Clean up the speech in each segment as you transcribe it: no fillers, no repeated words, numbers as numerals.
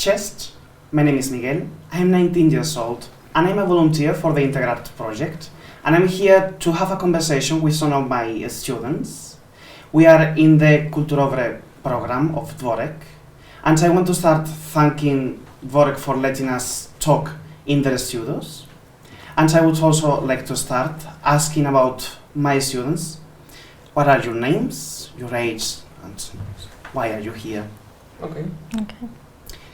Chest. My name is Miguel. I'm 19 years old and I'm a volunteer for the INTEGRart project, and I'm here to have a conversation with some of my students. We are in the Kultura program of Dworek, and I want to start thanking Dworek for letting us talk in their studios. And I would also like to start asking about my students. What are your names, your age, and why are you here? Okay.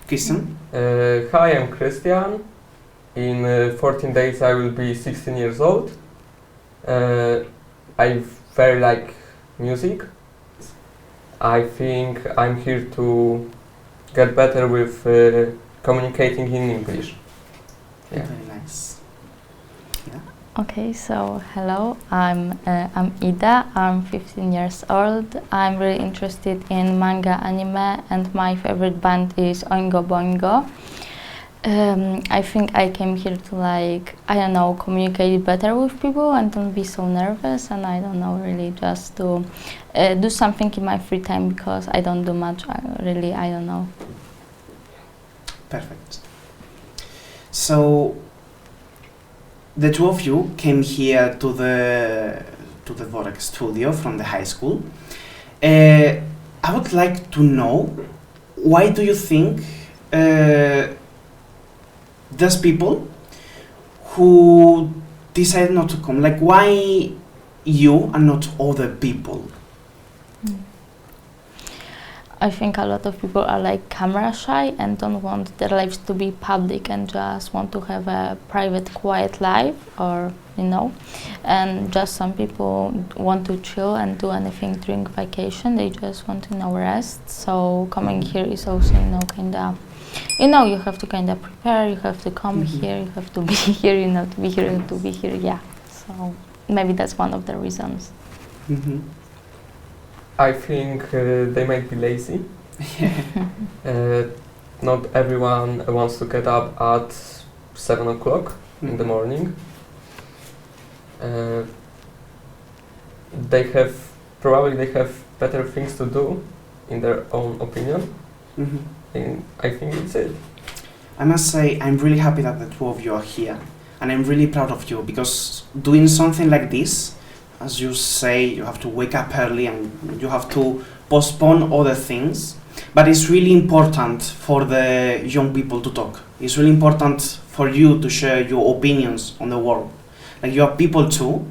Christian? Hi, I'm Krystian. In 14 days I will be 16 years old. I very like music. I think I'm here to get better with communicating in English. Yeah. Very nice. Yeah. Okay, so hello, I'm Ida, I'm 15 years old. I'm really interested in manga anime and my favorite band is Oingo Boingo. I think I came here to communicate better with people and don't be so nervous, and I don't know, really just to do something in my free time because I don't do much, I don't know. Perfect. So, the two of you came here to the Dworek studio from the high school. I would like to know, why do you think there's people who decide not to come? Like, why you and not other people? I think a lot of people are camera shy and don't want their lives to be public and just want to have a private, quiet life, or and just some people want to chill and do anything during vacation. They just want to rest. So coming here is also you have to prepare. You have to come here. You have to be here. To be here. You have to be here. Yeah. So maybe that's one of the reasons. I think they might be lazy. Not everyone wants to get up at 7 o'clock in the morning. They have better things to do, in their own opinion. And I think it's it. I must say, I'm really happy that the two of you are here, and I'm really proud of you, because doing something like this, as you say, you have to wake up early and you have to postpone other things, but it's really important for the young people to talk. It's really important for you to share your opinions on the world. You are people too,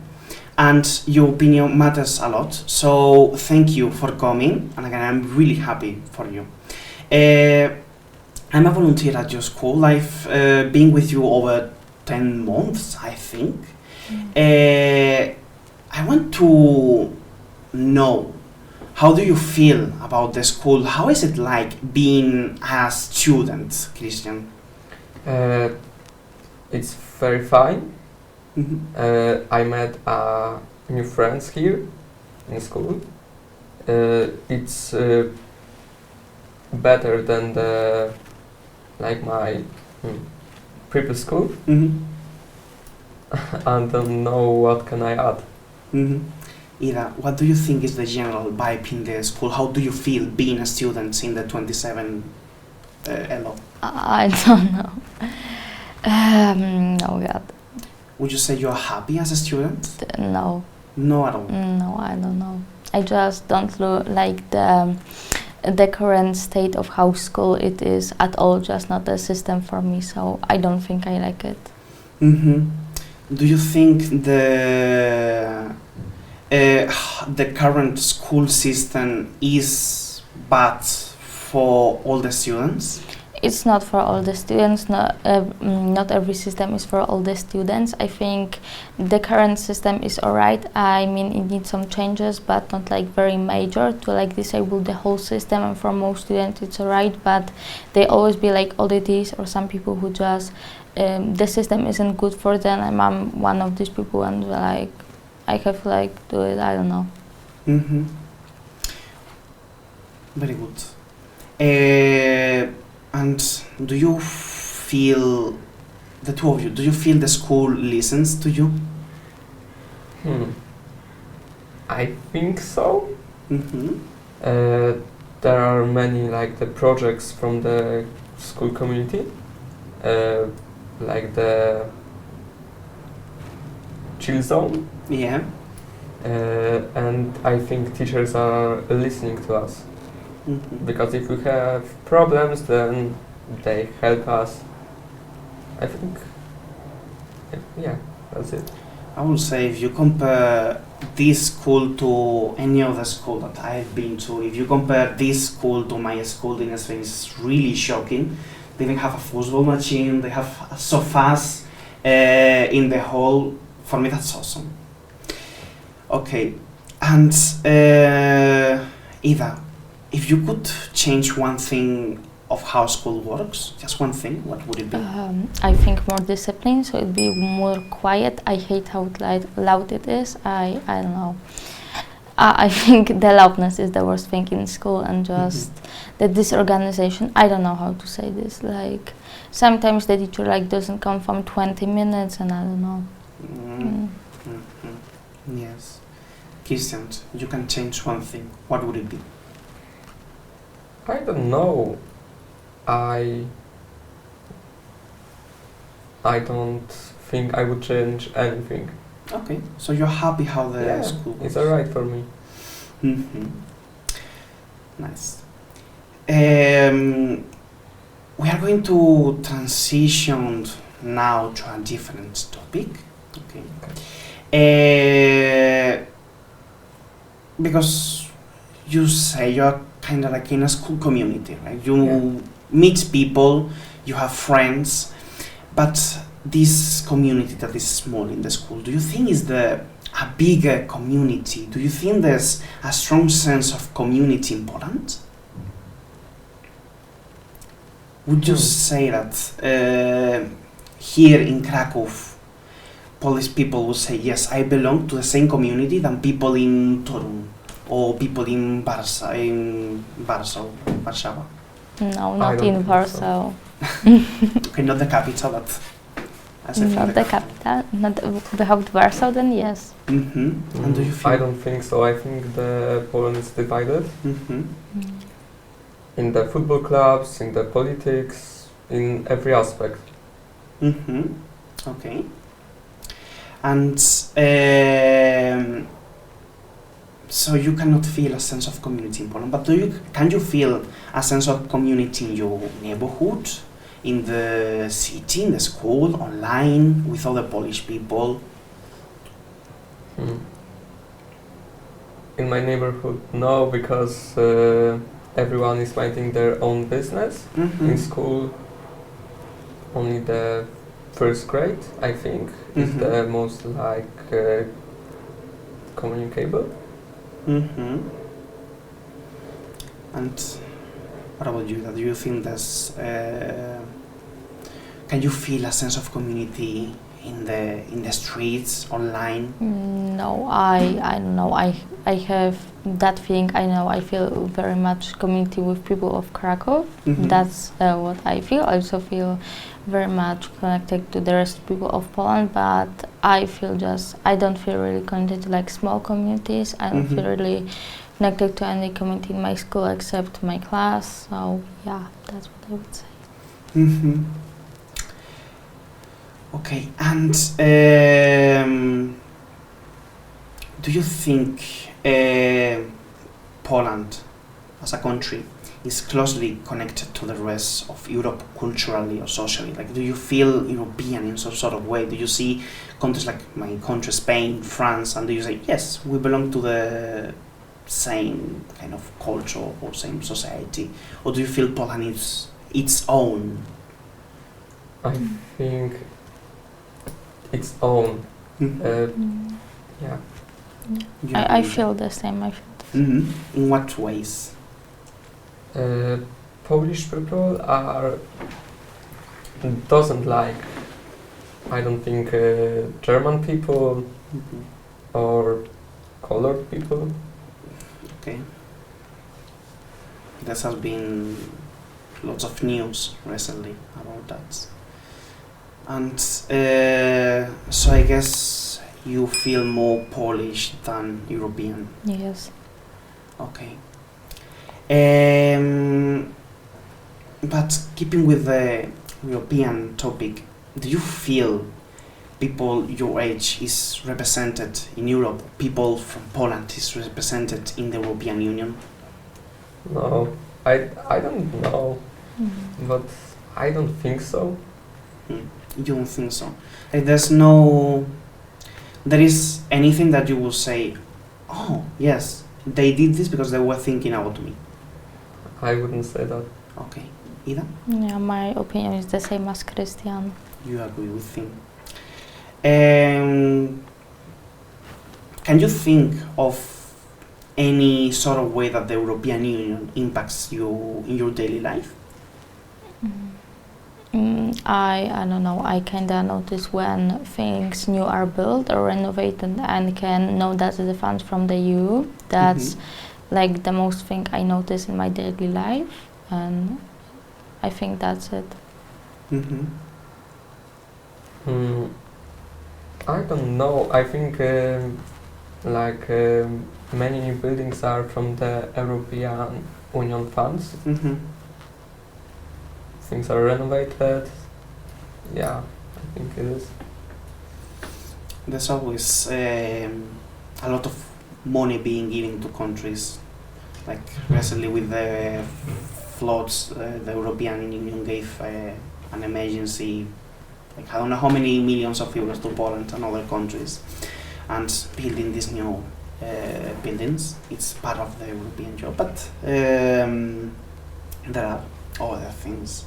and your opinion matters a lot. So thank you for coming, and again, I'm really happy for you. I'm a volunteer at your school. I've been with you over 10 months, I think. I want to know, how do you feel about the school? How is it like being a student, Christian? It's very fine. I met new friends here in school. It's better than my previous school. I don't know what can I add. Ida, what do you think is the general vibe in the school? How do you feel being a student in the 27 LO? I don't know. No, God. Would you say you're happy as a student? No. No at all? No, I don't know. I just don't like the current state of how school it is at all, just not a system for me, so I don't think I like it. Do you think the current school system is bad for all the students? It's not for all the students. Not every system is for all the students. I think the current system is alright. I mean, it needs some changes, but not very major to disable the whole system. And for most students, it's alright. But they always be oddities or some people who just the system isn't good for them. And I'm one of these people, and I have to do it. I don't know. Very good. And do you feel, the two of you, do you feel the school listens to you? I think so. There are many the projects from the school community, like the chill zone, Yeah. and I think teachers are listening to us, Mhm. because if we have problems, then they help us. I think, yeah, that's it. I would say if you compare this school to any other school that I've been to, if you compare this school to my school in Spain, it's really shocking. They even have a football machine, they have sofas in the hall. For me, that's awesome. Okay, and Ida, if you could change one thing of how school works, just one thing, what would it be? I think more discipline, so it'd be more quiet. I hate how loud it is. I don't know. I think the loudness is the worst thing in school, and just the disorganization. I don't know how to say this. Like sometimes the teacher doesn't come from 20 minutes, and I don't know. Yes. Christian, you can change one thing. What would it be? I don't know. I don't think I would change anything. Okay, so you're happy how the school goes. It's alright for me. Nice. We are going to transition now to a different topic. Okay. Because you say you're kind of like in a school community, right? You meet people, you have friends, but this community that is small in the school, do you think is a bigger community? Do you think there's a strong sense of community in Poland? Would you say that here in Kraków, Polish people would say, yes, I belong to the same community than people in Torun or people in Warsaw? No, not in Warsaw. Okay, not the capital, but as if Not the capital, not without Warsaw, then yes. And do you feel? I don't think so. I think the Poland is divided in the football clubs, in the politics, in every aspect. Okay. And so you cannot feel a sense of community in Poland, but can you feel a sense of community in your neighborhood, in the city, in the school, online, with other Polish people? In my neighborhood, no, because everyone is minding their own business. In school, only the first grade, I think, is the most communicable. And what about you? Do you think there's can you feel a sense of community in the streets, online? No, I don't know. I have that feeling. I feel very much community with people of Kraków. That's what I feel. I also feel very much connected to the rest of people of Poland, but I don't feel really connected to small communities. I don't feel really connected to any community in my school except my class. So yeah, that's what I would say. Okay, and do you think Poland as a country is closely connected to the rest of Europe culturally or socially? Do you feel European in some sort of way? Do you see countries like my country, Spain, France, and do you say, yes, we belong to the same kind of culture or same society? Or do you feel Poland is its own? I think its own. Yeah. I feel the same. In what ways? Polish people doesn't like, I don't think, German people or colored people. Okay. There has been lots of news recently about that. And so I guess you feel more Polish than European. Yes. Okay. But keeping with the European topic, do you feel people your age is represented in Europe? People from Poland is represented in the European Union? No, I don't know, but I don't think so. You don't think so? Like there is anything that you will say, oh yes, they did this because they were thinking about me? I wouldn't say that. Okay. Ida? Yeah, my opinion is the same as Christian. You agree with him. Can you think of any sort of way that the European Union impacts you in your daily life? I don't know, I kinda notice when things new are built or renovated and can know that the funds from the EU. That's like the most thing I notice in my daily life, and I think that's it. I don't know. I think many new buildings are from the European Union funds. Things are renovated. Yeah, I think it is. There's always a lot of money being given to countries. Like recently with the floods, the European Union gave an emergency, like I don't know how many millions of euros to Poland and other countries, and building these new buildings. It's part of the European job, but there are other things.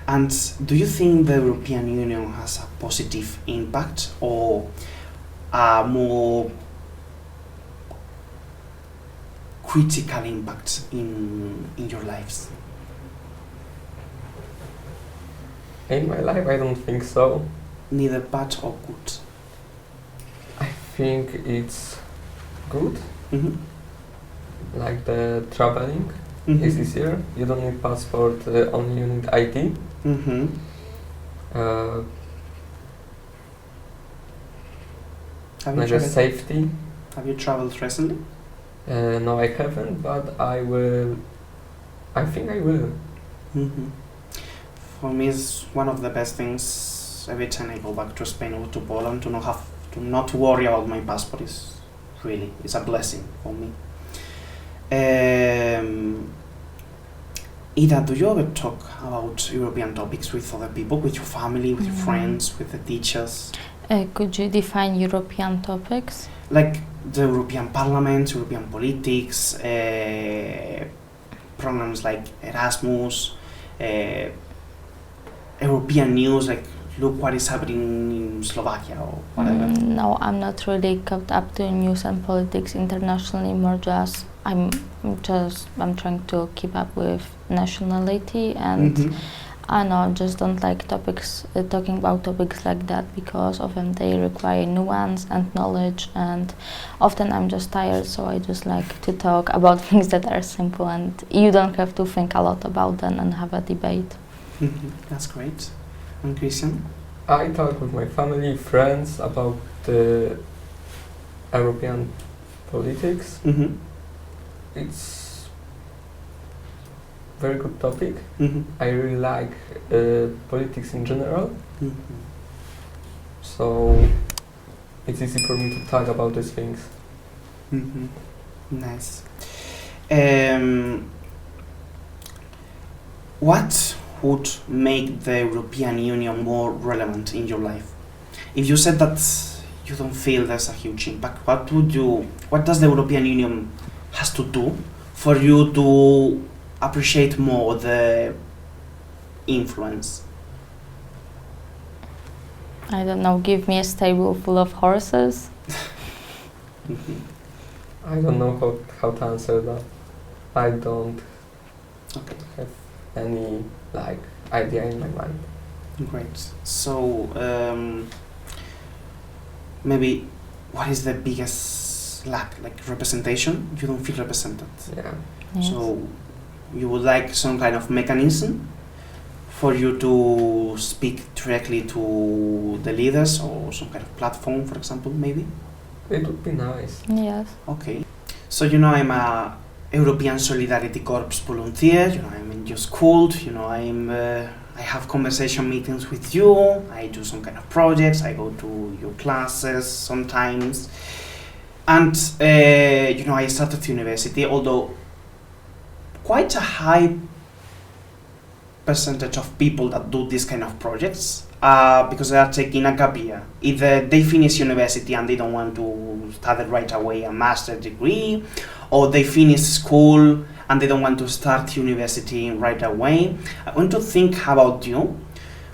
And do you think the European Union has a positive impact or a more critical impact in your lives? In my life, I don't think so. Neither bad or good? I think it's good. Like the traveling is easier. You don't need passport, only you need ID. Like the safety. Have you traveled recently? No, I haven't, but I will. I think I will. For me, it's one of the best things. Every time I go back to Spain or to Poland, to not worry about my passport it's a blessing for me. Ida, do you ever talk about European topics with other people, with your family, with your friends, with the teachers? Could you define European topics? Like the European Parliament, European politics, programs like Erasmus, European news, like look what is happening in Slovakia or whatever. No, I'm not really caught up to news and politics internationally. More just I'm trying to keep up with nationality, and I know just don't like talking about topics like that, because often they require nuance and knowledge, and often I'm just tired, so I just like to talk about things that are simple and you don't have to think a lot about them and have a debate. That's great. And Christian? I talk with my family, friends about the European politics. It's very good topic. I really like politics in general. So it's easy for me to talk about these things. Nice. What would make the European Union more relevant in your life? If you said that you don't feel there's a huge impact, what does the European Union has to do for you to appreciate more the influence? I don't know, give me a stable full of horses. I don't know how to answer that. I don't have any idea in my mind. Great. So maybe what is the biggest lack? Like representation? You don't feel represented. Yeah. Yes. So you would like some kind of mechanism for you to speak directly to the leaders, or some kind of platform, for example, maybe? It would be nice. Yes. Okay. So I'm a European Solidarity Corps volunteer. You know, I'm in your school. You know, I have conversation meetings with you. I do some kind of projects. I go to your classes sometimes, and you know, I started university. Although quite a high percentage of people that do this kind of projects because they are taking a gap year. Either they finish university and they don't want to start right away a master's degree, or they finish school and they don't want to start university right away. I want to think about you.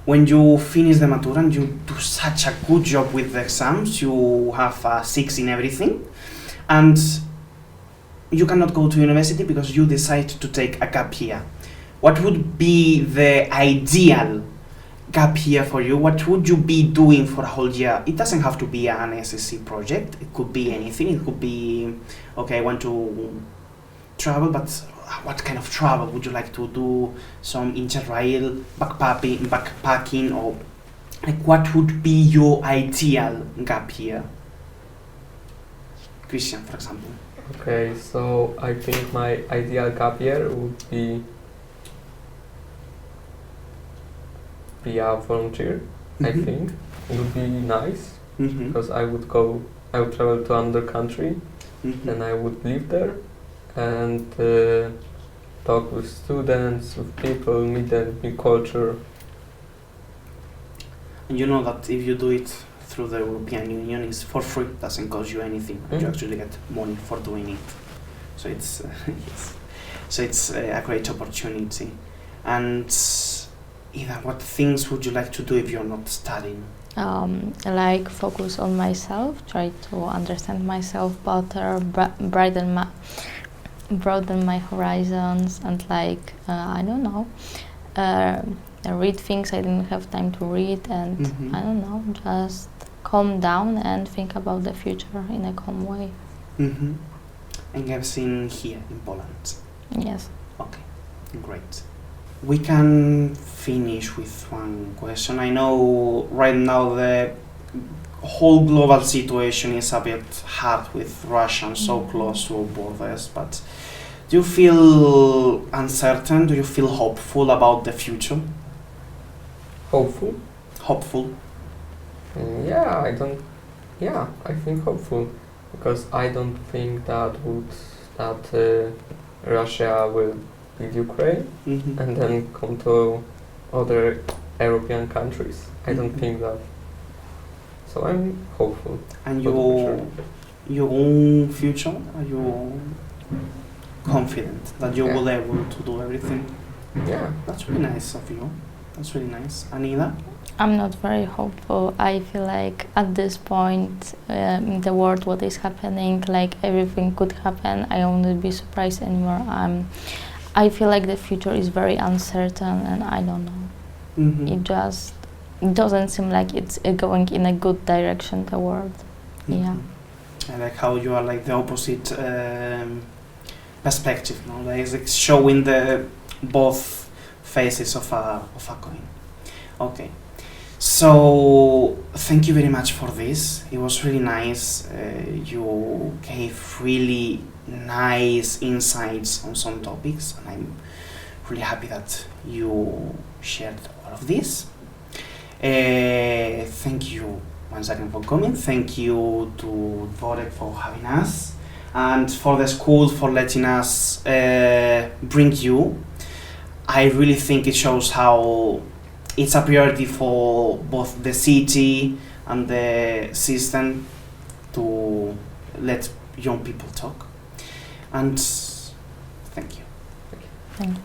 When you finish the matura and you do such a good job with the exams, you have a 6 in everything, and you cannot go to university because you decide to take a gap year. What would be the ideal gap year for you? What would you be doing for a whole year? It doesn't have to be an SSC project. It could be anything. It could be, okay, I want to travel, but what kind of travel? Would you like to do some interrail, backpacking, or like what would be your ideal gap year? Christian, for example. Okay, so I think my ideal gap year would be a volunteer. I think it would be nice because I would travel to another country and I would live there and talk with students, with people, meet the new culture. And you know that if you do it through the European Union, it's for free, doesn't cost you anything. You actually get money for doing it. So it's yes. So it's a great opportunity. And Ida, what things would you like to do if you're not studying? Like focus on myself, try to understand myself better, broaden my horizons, and like I don't know, read things I didn't have time to read, and I don't know, just calm down and think about the future in a calm way. And everything here in Poland? Yes. Okay, great. We can finish with one question. I know right now the whole global situation is a bit hard with Russia so close to our borders, but do you feel uncertain? Do you feel hopeful about the future? Hopeful? Hopeful. I think hopeful because I don't think that Russia will leave Ukraine and then come to other European countries. I don't think that. So I'm hopeful. And your own future, are you confident that you will be able to do everything? Yeah. That's really nice of you. That's really nice. Anida? I'm not very hopeful. I feel like at this point in the world, what is happening, like everything could happen. I won't be surprised anymore. I feel like the future is very uncertain, and I don't know. It doesn't seem like it's going in a good direction, the world. Yeah. I like how you are like the opposite perspective, no? Like it's showing the both faces of a coin. Okay. So thank you very much for this. It was really nice. You gave really nice insights on some topics, and I'm really happy that you shared all of this. Thank you once again for coming. Thank you to Dvorek for having us, and for the school for letting us bring you. I really think it shows how it's a priority for both the city and the system to let young people talk. And thank you. Thank you.